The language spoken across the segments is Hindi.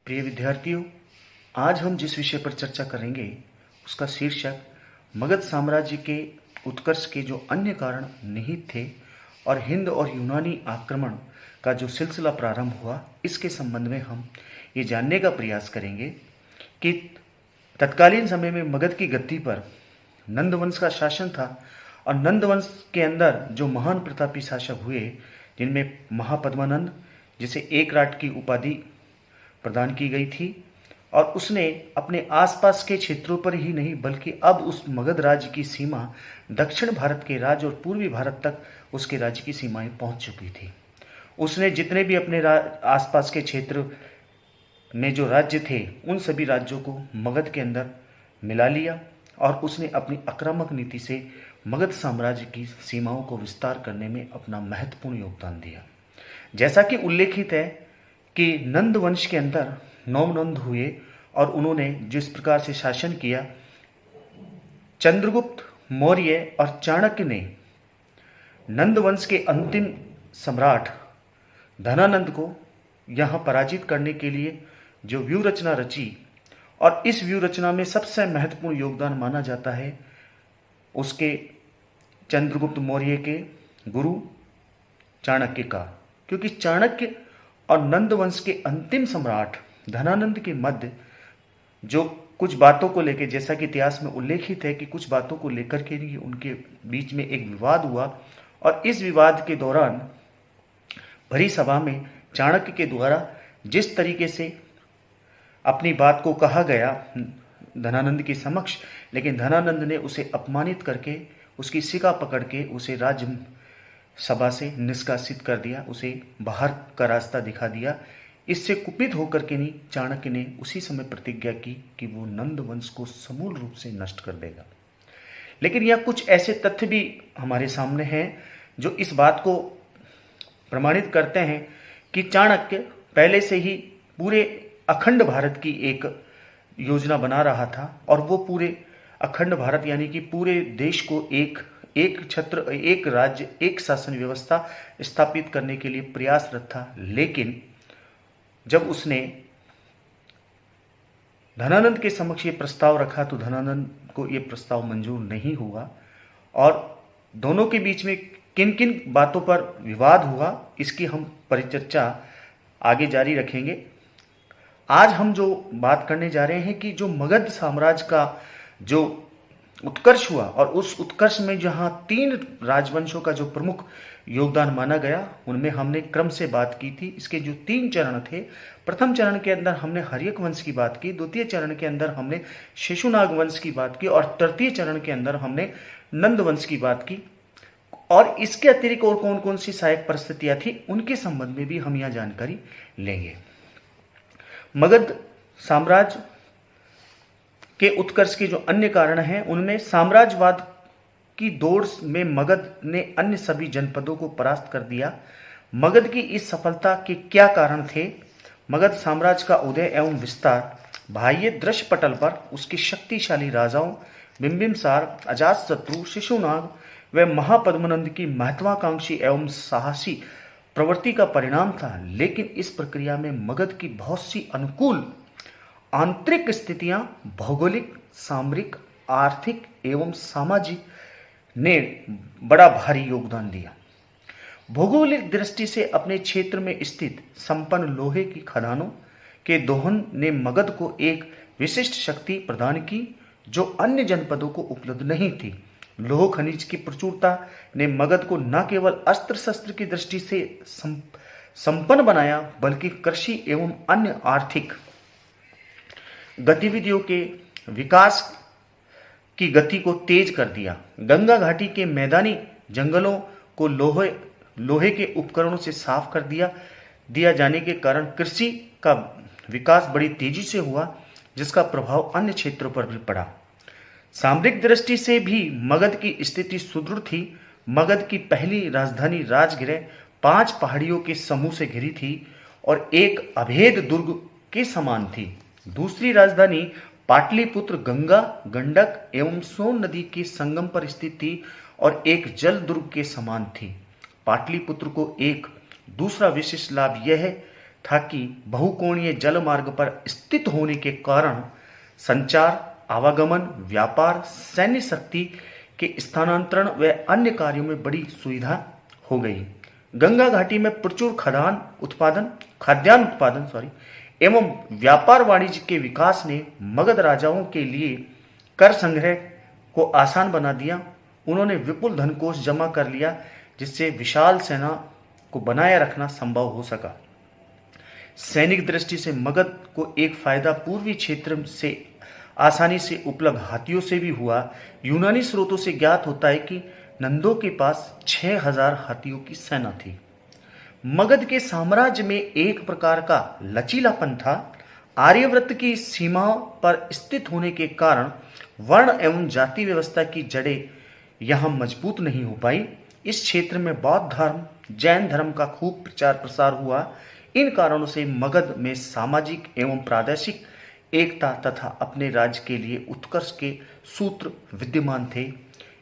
प्रिय विद्यार्थियों, आज हम जिस विषय पर चर्चा करेंगे उसका शीर्षक मगध साम्राज्य के उत्कर्ष के जो अन्य कारण निहित थे और हिंद और यूनानी आक्रमण का जो सिलसिला प्रारंभ हुआ, इसके संबंध में हम ये जानने का प्रयास करेंगे कि तत्कालीन समय में मगध की गद्दी पर नंद वंश का शासन था और नंद वंश के अंदर जो महान प्रतापी शासक हुए, जिनमें महापद्मानंद, जिसे एक राट की उपाधि प्रदान की गई थी और उसने अपने आसपास के क्षेत्रों पर ही नहीं बल्कि अब उस मगध राज्य की सीमा दक्षिण भारत के राज्य और पूर्वी भारत तक उसके राज्य की सीमाएं पहुंच चुकी थी। उसने जितने भी अपने आसपास के क्षेत्र में जो राज्य थे उन सभी राज्यों को मगध के अंदर मिला लिया और उसने अपनी आक्रामक नीति से मगध साम्राज्य की सीमाओं को विस्तार करने में अपना महत्वपूर्ण योगदान दिया। जैसा कि उल्लेखित है कि नंद वंश के अंदर 9 नंद हुए और उन्होंने जिस प्रकार से शासन किया, चंद्रगुप्त मौर्य और चाणक्य ने नंद वंश के अंतिम सम्राट धनानंद को यहाँ पराजित करने के लिए जो व्यूह रचना रची, और इस व्यूह रचना में सबसे महत्वपूर्ण योगदान माना जाता है उसके चंद्रगुप्त मौर्य के गुरु चाणक्य का, क्योंकि चाणक्य और नंद वंश के अंतिम सम्राट धनानंद के मध्य जो कुछ बातों को लेकर, जैसा कि इतिहास में उल्लेखित है कि कुछ बातों को लेकर के ही उनके बीच में एक विवाद हुआ और इस विवाद के दौरान भरी सभा में चाणक्य के द्वारा जिस तरीके से अपनी बात को कहा गया धनानंद के समक्ष, लेकिन धनानंद ने उसे अपमानित करके उसकी सिका पकड़ के उसे राज्य सभा से निष्कासित कर दिया, उसे बाहर का रास्ता दिखा दिया। इससे कुपित होकर के नहीं, चाणक्य ने उसी समय प्रतिज्ञा की कि वो नंद वंश को समूल रूप से नष्ट कर देगा। लेकिन यह कुछ ऐसे तथ्य भी हमारे सामने हैं जो इस बात को प्रमाणित करते हैं कि चाणक्य पहले से ही पूरे अखंड भारत की एक योजना बना रहा था और वो पूरे अखंड भारत यानी कि पूरे देश को एक छत्र, एक राज्य, एक शासन व्यवस्था स्थापित करने के लिए प्रयासरत था। लेकिन जब उसने धनानंद के समक्ष ये प्रस्ताव रखा तो धनानंद को ये प्रस्ताव मंजूर नहीं हुआ और दोनों के बीच में किन किन बातों पर विवाद हुआ, इसकी हम परिचर्चा आगे जारी रखेंगे। आज हम जो बात करने जा रहे हैं कि जो मगध साम्राज्य का जो उत्कर्ष हुआ और उस उत्कर्ष में जहां 3 राजवंशों का जो प्रमुख योगदान माना गया, उनमें हमने क्रम से बात की थी। इसके जो 3 चरण थे, प्रथम चरण के अंदर हमने हर्यक वंश की बात की, द्वितीय चरण के अंदर हमने शेषुनाग वंश की बात की और तृतीय चरण के अंदर हमने नंद वंश की बात की। और इसके अतिरिक्त और कौन कौन सी सहायक परिस्थितियां थी उनके संबंध में भी हम यहां जानकारी लेंगे। मगध साम्राज्य के उत्कर्ष के जो अन्य कारण हैं उनमें साम्राज्यवाद की दौड़ में मगध ने अन्य सभी जनपदों को परास्त कर दिया। मगध की इस सफलता के क्या कारण थे? मगध साम्राज्य का उदय एवं विस्तार बाह्य दृश्य पटल पर उसके शक्तिशाली राजाओं बिंबिसार, अजातशत्रु, शिशुनाग व महापद्मानंद की महत्वाकांक्षी एवं साहसी प्रवृत्ति का परिणाम था। लेकिन इस प्रक्रिया में मगध की बहुत सी अनुकूल आंतरिक स्थितियां भौगोलिक, सामरिक, आर्थिक एवं सामाजिक ने बड़ा भारी योगदान दिया। भौगोलिक दृष्टि से अपने क्षेत्र में स्थित संपन्न लोहे की खदानों के दोहन ने मगध को एक विशिष्ट शक्ति प्रदान की जो अन्य जनपदों को उपलब्ध नहीं थी। लोह खनिज की प्रचुरता ने मगध को न केवल अस्त्र शस्त्र की दृष्टि से संपन्न बनाया बल्कि कृषि एवं अन्य आर्थिक गतिविधियों के विकास की गति को तेज कर दिया। गंगा घाटी के मैदानी जंगलों को लोहे के उपकरणों से साफ कर दिया जाने के कारण कृषि का विकास बड़ी तेजी से हुआ, जिसका प्रभाव अन्य क्षेत्रों पर भी पड़ा। सामरिक दृष्टि से भी मगध की स्थिति सुदृढ़ थी। मगध की पहली राजधानी राजगृह 5 पहाड़ियों के समूह से घिरी थी और एक अभेद दुर्ग के समान थी। दूसरी राजधानी पाटलिपुत्र गंगा, गंडक एवं सोन नदी के संगम पर स्थित थी और एक जल दुर्ग के समान थी। पाटलिपुत्र को एक दूसरा विशिष्ट लाभ यह था कि बहुकोणीय जल मार्ग पर स्थित होने के कारण संचार, आवागमन, व्यापार, सैन्य शक्ति के स्थानांतरण व अन्य कार्यों में बड़ी सुविधा हो गई। गंगा घाटी में प्रचुर खाद्यान्न उत्पादन एवं व्यापार वाणिज्य के विकास ने मगध राजाओं के लिए कर संग्रह को आसान बना दिया। उन्होंने विपुल धनकोष जमा कर लिया, जिससे विशाल सेना को बनाए रखना संभव हो सका। सैनिक दृष्टि से मगध को एक फायदा पूर्वी क्षेत्र से आसानी से उपलब्ध हाथियों से भी हुआ। यूनानी स्रोतों से ज्ञात होता है कि नंदों के पास 6000 हाथियों की सेना थी। मगध के साम्राज्य में एक प्रकार का लचीलापन था। आर्यव्रत की सीमाओं पर स्थित होने के कारण वर्ण एवं जाति व्यवस्था की जड़ें यहां मजबूत नहीं हो पाई। इस क्षेत्र में बौद्ध धर्म, जैन धर्म का खूब प्रचार प्रसार हुआ। इन कारणों से मगध में सामाजिक एवं प्रादेशिक एकता तथा अपने राज्य के लिए उत्कर्ष के सूत्र विद्यमान थे।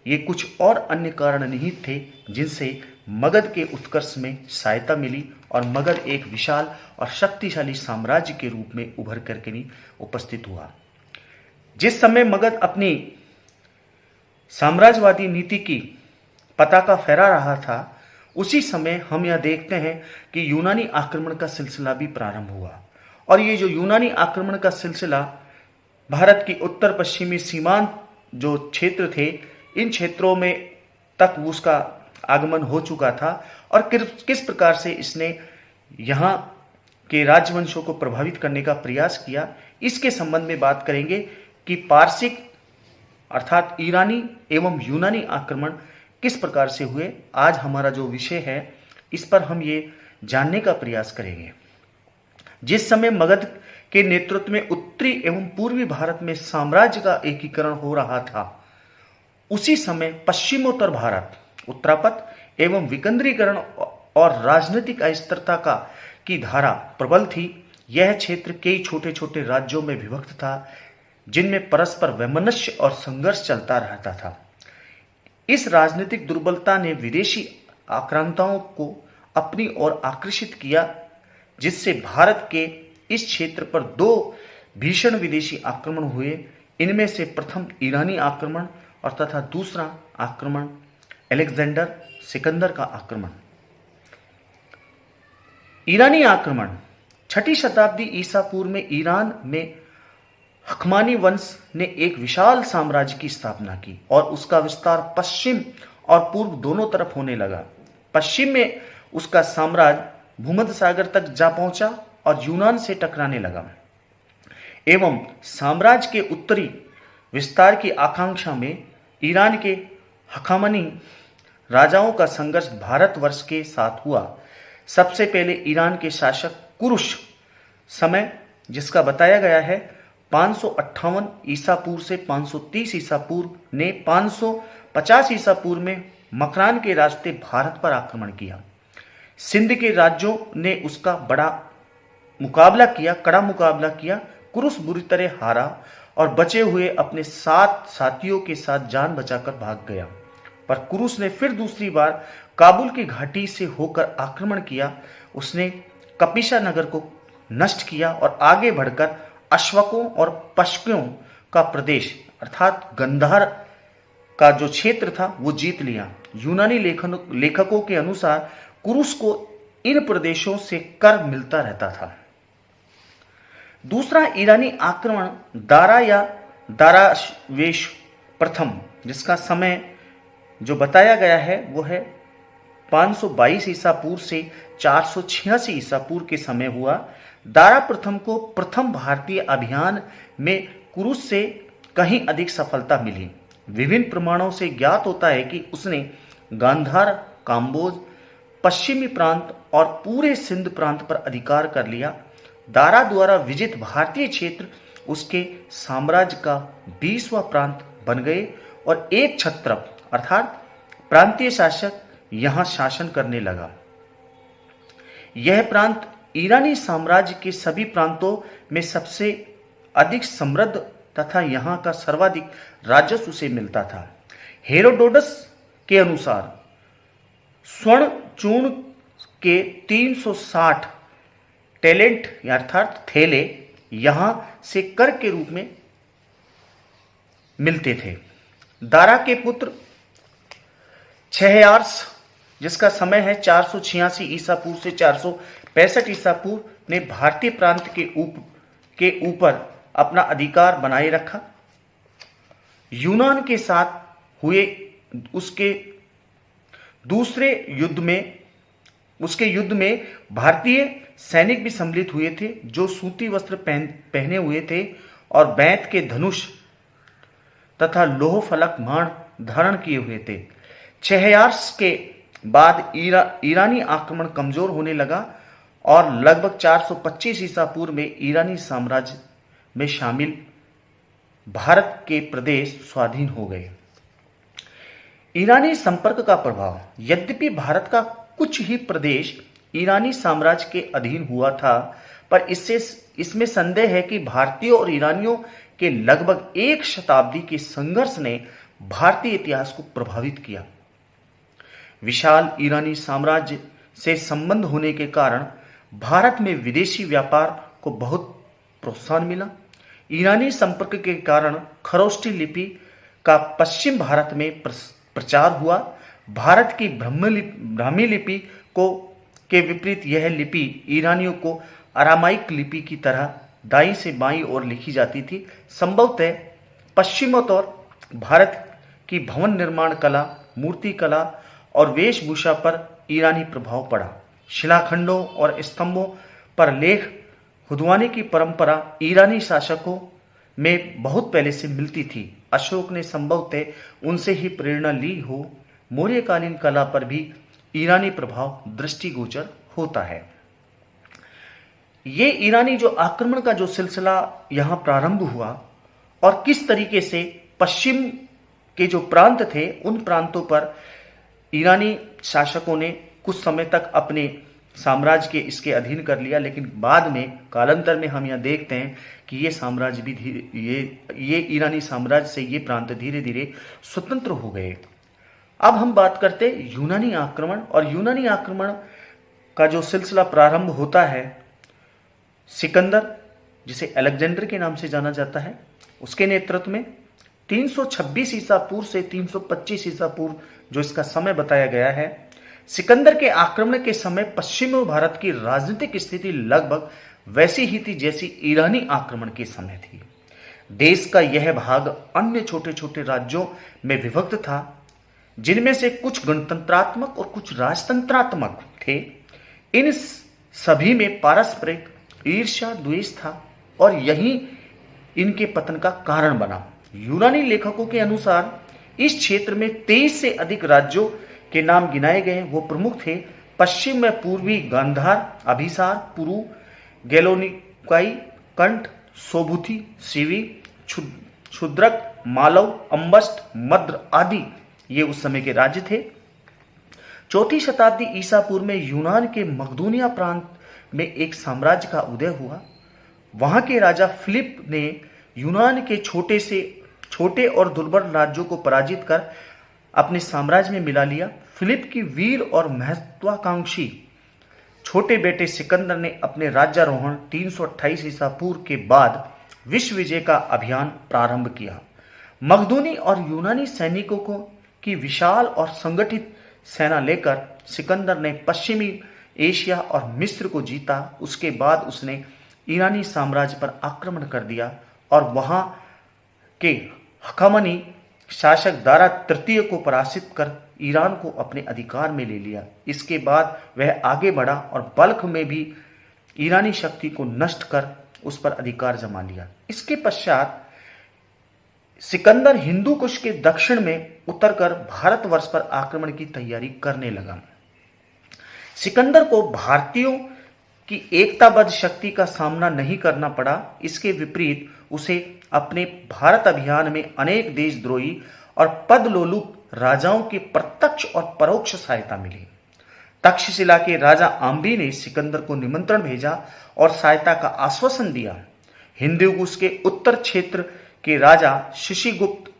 ये कुछ और अन्य कारण नहीं थे जिनसे मगध के उत्कर्ष में सहायता मिली और मगध एक विशाल और शक्तिशाली साम्राज्य के रूप में उभर करके नहीं उपस्थित हुआ। जिस समय मगध अपनी साम्राज्यवादी नीति की पताका फहरा रहा था, उसी समय हम यह देखते हैं कि यूनानी आक्रमण का सिलसिला भी प्रारंभ हुआ। और ये जो यूनानी आक्रमण का सिलसिला भारत की उत्तर पश्चिमी सीमांत जो क्षेत्र थे, इन क्षेत्रों में तक उसका आगमन हो चुका था और किस प्रकार से इसने यहाँ के राजवंशों को प्रभावित करने का प्रयास किया, इसके संबंध में बात करेंगे कि पारसिक अर्थात ईरानी एवं यूनानी आक्रमण किस प्रकार से हुए। आज हमारा जो विषय है इस पर हम ये जानने का प्रयास करेंगे। जिस समय मगध के नेतृत्व में उत्तरी एवं पूर्वी भारत में साम्राज्य का एकीकरण हो रहा था, उसी समय पश्चिमोत्तर भारत उत्तरापत एवं विकेंद्रीकरण और राजनीतिक अस्थिरता की धारा प्रबल थी। यह क्षेत्र कई छोटे छोटे राज्यों में विभक्त था, जिनमें परस्पर वैमनस्य और संघर्ष चलता रहता था। इस राजनीतिक दुर्बलता ने विदेशी आक्रांताओं को अपनी ओर आकर्षित किया, जिससे भारत के इस क्षेत्र पर 2 भीषण विदेशी आक्रमण हुए। इनमें से प्रथम ईरानी आक्रमण और तथा दूसरा आक्रमण अलेक्जेंडर सिकंदर का आक्रमण। ईरानी आक्रमण 6ठी शताब्दी ईसा पूर्व में ईरान में हकमानी वंश ने एक विशाल साम्राज्य की स्थापना की और उसका विस्तार पश्चिम और पूर्व दोनों तरफ होने लगा। पश्चिम में उसका साम्राज्य भूमध्य सागर तक जा पहुंचा और यूनान से टकराने लगा एवं साम्राज्य के उत्तरी विस्तार की आकांक्षा में ईरान के हखामनी राजाओं का संघर्ष भारतवर्ष के साथ हुआ। सबसे पहले ईरान के शासक कुरुश समय, जिसका बताया गया है 558 ईसा पूर्व से 530 ईसा पूर्व, ने 550 ईसा पूर्व में मकरान के रास्ते भारत पर आक्रमण किया। सिंध के राज्यों ने उसका कड़ा मुकाबला किया। कुरुश बुरी तरह हारा और बचे हुए अपने 7 साथियों के साथ जान बचाकर भाग गया। पर कुरुश ने फिर दूसरी बार काबुल की घाटी से होकर आक्रमण किया। उसने कपिशा नगर को नष्ट किया और आगे बढ़कर अश्वकों और पश्कियों का प्रदेश अर्थात गंधार का जो क्षेत्र था वो जीत लिया। यूनानी लेखकों के अनुसार कुरुश को इन प्रदेशों से कर मिलता रहता था। दूसरा ईरानी आक्रमण दारा या दारावेश प्रथम, जिसका समय जो बताया गया है वो है 522 ईसा पूर्व से 486 ईसा पूर्व के समय हुआ। दारा प्रथम को प्रथम भारतीय अभियान में कुरुश से कहीं अधिक सफलता मिली। विभिन्न प्रमाणों से ज्ञात होता है कि उसने गांधार, काम्बोज, पश्चिमी प्रांत और पूरे सिंध प्रांत पर अधिकार कर लिया। दारा द्वारा विजित भारतीय क्षेत्र उसके साम्राज्य का 20वां प्रांत बन गए और एक क्षत्रप अर्थात प्रांतीय शासक यहां शासन करने लगा। यह प्रांत ईरानी साम्राज्य के सभी प्रांतों में सबसे अधिक समृद्ध तथा यहां का सर्वाधिक राजस्व से मिलता था। हेरोडोटस के अनुसार स्वर्ण चूर्ण के 360 टैलेंट अर्थात थैले यहां से कर के रूप में मिलते थे। दारा के पुत्र छहयार्स, जिसका समय है 486 ईसा पूर्व से 465 ईसा पूर्व, ने भारतीय प्रांत के ऊपर अपना अधिकार बनाए रखा। यूनान के साथ हुए उसके युद्ध में भारतीय सैनिक भी सम्मिलित हुए थे, जो सूती वस्त्र पहने हुए थे और बैंत के धनुष तथा लोह फलक बाण धारण किए हुए थे। छहयार्स के बाद ईरानी आक्रमण कमजोर होने लगा और लगभग 425 ईसा पूर्व में ईरानी साम्राज्य में शामिल भारत के प्रदेश स्वाधीन हो गए। ईरानी संपर्क का प्रभाव। यद्यपि भारत का कुछ ही प्रदेश ईरानी साम्राज्य के अधीन हुआ था, पर इसमें संदेह है कि भारतीयों और ईरानियों के लगभग एक शताब्दी के संघर्ष ने भारतीय इतिहास को प्रभावित किया। विशाल ईरानी साम्राज्य से संबंध होने के कारण भारत में विदेशी व्यापार को बहुत प्रोत्साहन मिला। ईरानी संपर्क के कारण खरोष्ठी लिपि का पश्चिम भारत में प्रचार हुआ। भारत की ब्राह्मी लिपि के विपरीत यह लिपि ईरानियों को अरामाइक लिपि की तरह दाईं से बाईं ओर लिखी जाती थी। संभवतः पश्चिमोत्तर भारत की भवन निर्माण कला, मूर्ति कला और वेशभूषा पर ईरानी प्रभाव पड़ा। शिलाखंडों और स्तंभों पर लेख खुदवाने की परंपरा ईरानी शासकों में बहुत पहले से मिलती थी। अशोक ने संभवतः उनसे ही प्रेरणा ली हो। मौर्यकालीन कला पर भी ईरानी प्रभाव दृष्टिगोचर होता है। ये ईरानी जो आक्रमण का जो सिलसिला यहां प्रारंभ हुआ और किस तरीके से पश्चिम के जो प्रांत थे उन प्रांतों पर ईरानी शासकों ने कुछ समय तक अपने साम्राज्य के इसके अधीन कर लिया, लेकिन बाद में कालांतर में हम यहां देखते हैं कि ये साम्राज्य भी ये ईरानी साम्राज्य से ये प्रांत धीरे धीरे स्वतंत्र हो गए। अब हम बात करते हैं यूनानी आक्रमण, और यूनानी आक्रमण का जो सिलसिला प्रारंभ होता है सिकंदर, जिसे अलेक्जेंडर के नाम से जाना जाता है, उसके नेतृत्व में 326 ईसा पूर्व से 325 ईसा पूर्व जो इसका समय बताया गया है। सिकंदर के आक्रमण के समय पश्चिमी भारत की राजनीतिक स्थिति लगभग वैसी ही थी जैसी ईरानी आक्रमण के समय थी। देश का यह भाग अन्य छोटे छोटे राज्यों में विभक्त था, जिनमें से कुछ गणतंत्रात्मक और कुछ राजतंत्रात्मक थे। इन सभी में पारस्परिक ईर्ष्या द्वेष था और यही इनके पतन का कारण बना। यूनानी लेखकों के अनुसार इस क्षेत्र में 23 से अधिक राज्यों के नाम गिनाए गए। वो प्रमुख थे पश्चिम में पूर्वी गांधार, अभिसार, पुरु, गेलोनिकाई, कंठ, सोबुथी, सीवी, क्षुद्रक, मालव, अम्बस्ट, मद्र आदि ये उस समय के राज्य थे। चौथी शताब्दी ईसा पूर्व में यूनान के मकदूनिया प्रांत में एक साम्राज्य का उदय हुआ। वहां के राजा फिलिप ने यूनान के छोटे और दुर्बल राज्यों को पराजित कर अपने साम्राज्य में मिला लिया। फिलिप की वीर और महत्वाकांक्षी छोटे बेटे सिकंदर ने अपने राज्यारोहण 328 ईसा पूर्व के बाद विश्व विजय का अभियान प्रारंभ किया। मकदूनी और यूनानी सैनिकों की विशाल और संगठित सेना लेकर सिकंदर ने पश्चिमी एशिया और मिस्र को जीता। उसके बाद उसने ईरानी साम्राज्य पर आक्रमण कर दिया और वहां के हकमनी शासक दारा तृतीय को पराजित कर ईरान को अपने अधिकार में ले लिया। इसके बाद वह आगे बढ़ा और बल्ख में भी ईरानी शक्ति को नष्ट कर उस पर अधिकार जमा लिया। इसके पश्चात सिकंदर हिंदू कुश के दक्षिण में उतरकर भारतवर्ष पर आक्रमण की तैयारी करने लगा। सिकंदर को भारतीयों की एकताबद्ध शक्ति का सामना नहीं करना पड़ा। इसके विपरीत उसे अपने भारत अभियान में अनेक देशद्रोही और पदलोलुप राजाओं की प्रत्यक्ष और परोक्ष सहायता मिली। तक्षशिला के राजा आम्बी ने सिकंदर को निमंत्रण भेजा और सहायता का आश्वासन दिया। हिंदूकुश के उत्तर क्षेत्र के राजा शिशिगुप्त,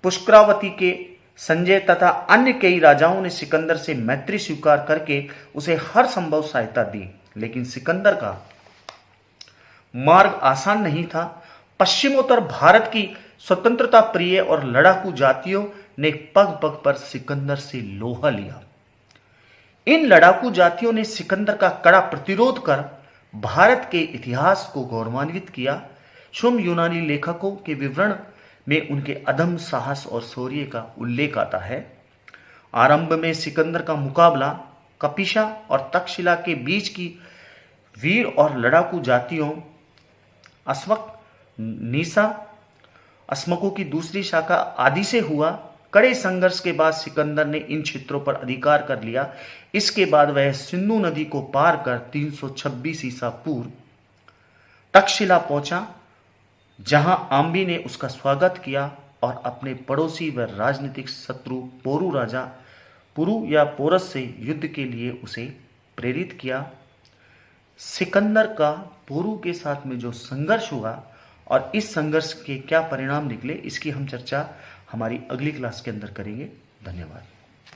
पुष्करावती के संजय तथा अन्य कई राजाओं ने सिकंदर से मैत्री स्वीकार करके उसे हर संभव सहायता दी। लेकिन सिकंदर का मार्ग आसान नहीं था। पश्चिमोत्तर भारत की स्वतंत्रता प्रिय और लड़ाकू जातियों ने पग पग पर सिकंदर से लोहा लिया। इन लड़ाकू जातियों ने सिकंदर का कड़ा प्रतिरोध कर भारत के इतिहास को गौरवान्वित किया। शुम यूनानी लेखकों के विवरण में उनके अदम्य साहस और शौर्य का उल्लेख आता है। आरंभ में सिकंदर का मुकाबला कपिशा और तक्षशिला के बीच की वीर और लड़ाकू जातियों अस्मक, नीसा, अस्मकों की दूसरी शाखा आदि से हुआ। कड़े संघर्ष के बाद सिकंदर ने इन क्षेत्रों पर अधिकार कर लिया। इसके बाद वह सिंधु नदी को पार कर 326 ईसा पूर्व तक्षशिला पहुंचा, जहां आम्बी ने उसका स्वागत किया और अपने पड़ोसी व राजनीतिक शत्रु पोरू राजा पुरु या पोरस से युद्ध के लिए उसे प्रेरित किया। सिकंदर का पोरू के साथ में जो संघर्ष हुआ और इस संघर्ष के क्या परिणाम निकले, इसकी हम चर्चा हमारी अगली क्लास के अंदर करेंगे। धन्यवाद।